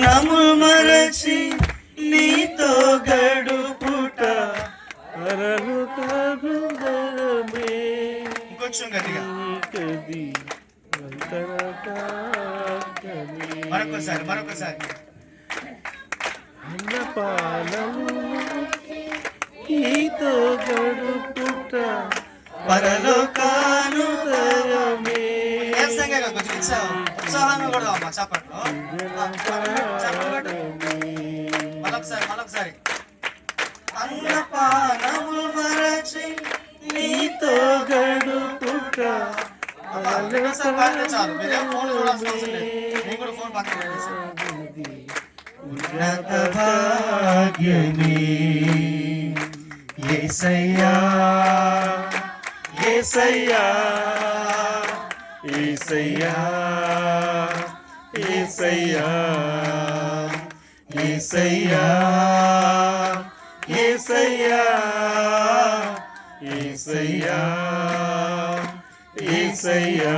నము మరచి నీతో గడుపుట పరలోక బృందమే. ఇంకొంచెం గట్టిగా మరొకసారి అన్నపానము నీతో గడుపుట పరలోకానుదయమే. ఉత్సాహంగా కూడా అమ్మా చప్పట్లో. మరొకసారి అన్నపానము మరచి నీతో గడుపుట. చాలు, మీరేం ఫోన్ చూడాల్సిన అవసరం లేదు. నేను కూడా ఫోన్ పక్కన పెట్టేసాను. ఉన్నత భాగ్యమే యేసయ్యా, యేసయ్యా, యేసయ్యా, యేసయ్యా, యేసయ్యా, యేసయ్యా, యేసయ్యా, యేసయ్యా.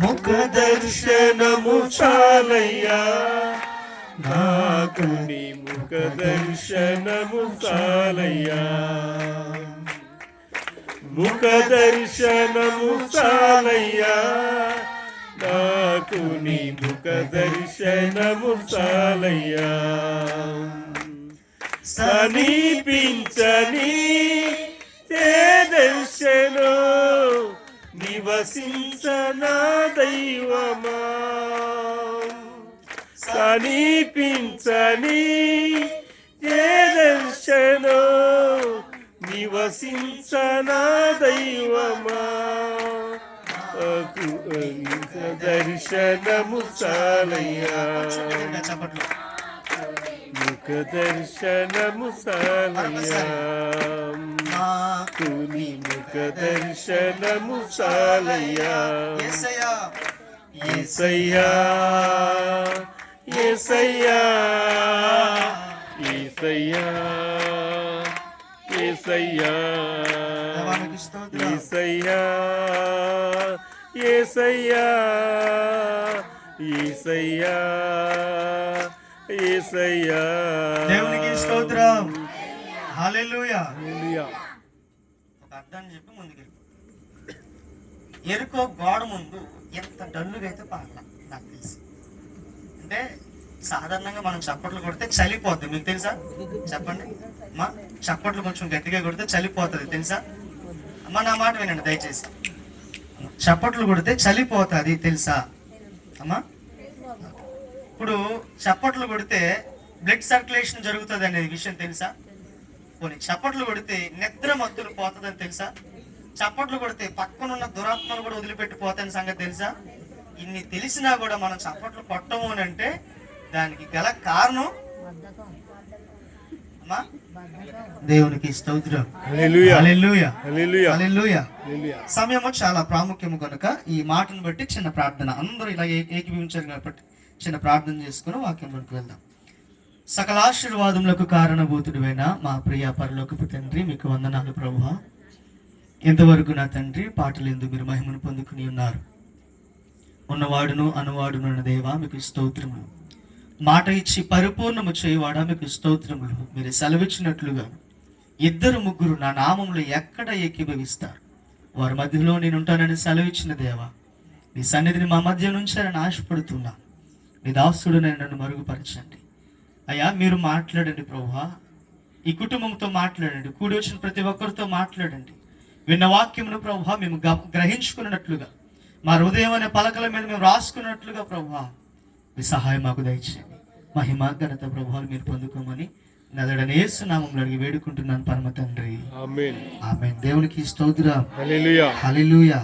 ముఖ దర్శనము చాలయ్యా నాకు, నీ ముఖ దర్శనము చాలయ్యా. ముఖ దర్శనము చాలయ్యా నాకు, నీ ముఖ దర్శనము చాలయ్యా. సమీపించని దర్శనం నివసించనా దైవమా. సమీపించని దర్శనం నివసించనా దైవమా. దర్శనము చాలయ్యా, ముఖ దర్శనము చాలయ్యా, నీ ముఖ దర్శనము చాలయ్యా. యేసయ్యా, యేసయ్యా, యేసయ్యా, యేసయ్యా, యేసయ్యా, యేసయ్యా, యేసయ్యా, యేసయ్యా. దేవునికి స్తోత్రం. హల్లెలూయా. ఒక అర్థాన్ని చెప్పి ముందుకెళ్ళి. ఎరుకో గోడ ముందు ఎంత డల్లుగా అయితే పాడలా నాకు తెలుసు. అంటే సాధారణంగా మనం చప్పట్లు కొడితే చలిపోతుంది, మీకు తెలుసా? చెప్పండి అమ్మా, చప్పట్లు కొంచెం గట్టిగా కొడితే చలిపోతుంది, తెలుసా అమ్మా? నా మాట వినండి దయచేసి. చప్పట్లు కొడితే చలిపోతుంది, తెలుసా అమ్మా? ఇప్పుడు చప్పట్లు కొడితే బ్లడ్ సర్క్యులేషన్ జరుగుతుంది అనేది విషయం తెలుసా? కొన్ని చప్పట్లు కొడితే నిద్ర మత్తులు పోతుందని తెలుసా? చప్పట్లు కొడితే పక్కనున్న దురాత్మలు కూడా వదిలిపెట్టిపోతాయని సంగతి తెలుసా? ఇన్ని తెలిసినా కూడా మనం చప్పట్లు కొట్టము అని అంటే దానికి గల కారణం అమ్మా దేవునికి స్తోత్రం. హల్లెలూయా, హల్లెలూయా, హల్లెలూయా, హల్లెలూయా. సమయము చాలా ప్రాముఖ్యము కనుక ఈ మాటను బట్టి చిన్న ప్రార్థన, అందరూ ఇలా ఏకీభవించారు కాబట్టి చిన్న ప్రార్థన చేసుకుని వాక్యంలోకి వెళ్దాం. సకల ఆశీర్వాదములకు కారణభూతుడైన మా ప్రియ పరలోకపు తండ్రి, మీకు వందనాలు ప్రభువా. ఇంతవరకు నా తండ్రి పాటలు ఎందుకు మీరు మహిమను పొందుకుని ఉన్నారు. ఉన్నవాడును అనువాడును అన్న దేవా మీకు స్తోత్రములు. మాట ఇచ్చి పరిపూర్ణము చేయవాడా మీకు స్తోత్రములు. మీరు సెలవిచ్చినట్లుగా 2-3 నా నామములు ఎక్కడ ఏకీభవిస్తారు వారి మధ్యలో నేను ఉంటానని సెలవిచ్చిన దేవా, నీ సన్నిధిని మా మధ్య నుంచారని ఆశపడుతున్నా. నీ దాసుడు నన్ను మరుగుపరచండి అయ్యా. మీరు మాట్లాడండి ప్రభువా. ఈ కుటుంబంతో మాట్లాడండి, కూడి వచ్చిన ప్రతి ఒక్కరితో మాట్లాడండి. విన్న వాక్యమును ప్రభువా మేము గ్రహించుకున్నట్లుగా, మా హృదయం అనే పలకల మీద మేము రాసుకున్నట్లుగా ప్రభువా మీ సహాయం మాకు దయచేయండి. మహిమ ఘనత ప్రభువాలు మీరు పొందుకోమని నదడనే యేసు నామములో అడిగి వేడుకుంటున్నాను పరమ తండ్రి. ఆమేన్, ఆమేన్. దేవునికి స్తోత్రం. హల్లెలూయా, హల్లెలూయా.